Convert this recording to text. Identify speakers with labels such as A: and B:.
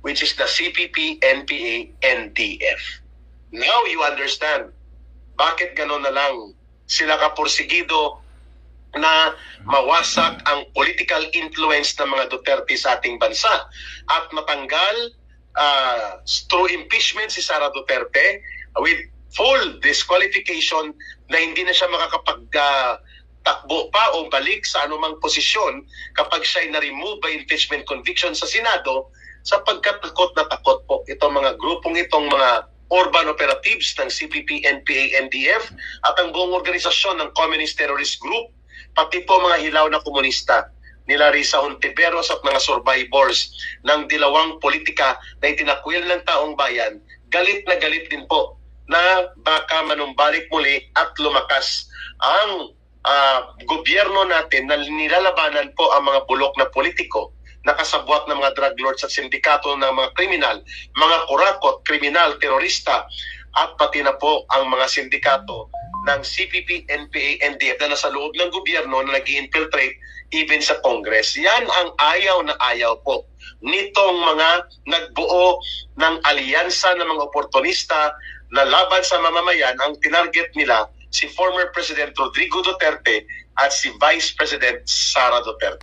A: which is the CPP, NPA, NDF. Now you understand bakit gano'n na lang sila kapursigido na mawasak ang political influence ng mga Duterte sa ating bansa at matanggal through impeachment si Sara Duterte with full disqualification na hindi na siya makakapagtakbo pa o balik sa anumang posisyon kapag siya ay na-remove by impeachment conviction sa Senado sapagkat takot na takot po itong mga grupong itong mga urban operatives ng CPP, NPA, NDF at ang buong organisasyon ng Communist Terrorist Group, pati po mga hilaw na komunista nila Risa Hontiveros at mga survivors ng dilawang politika na itinakwil ng taong bayan, galit na galit din po na baka manumbalik muli at lumakas ang gobyerno natin na nilalabanan po ang mga bulok na politiko nakasabwat ng mga drug lords at sindikato ng mga kriminal, mga kurakot, kriminal, terorista, at pati na po ang mga sindikato ng CPP, NPA, NDF na nasa loob ng gobyerno na nag-infiltrate even sa Congress. Yan ang ayaw na ayaw po nitong mga nagbuo ng alyansa ng mga oportunista na laban sa mamamayan. Ang tinarget nila si former President Rodrigo Duterte at si Vice President Sara Duterte.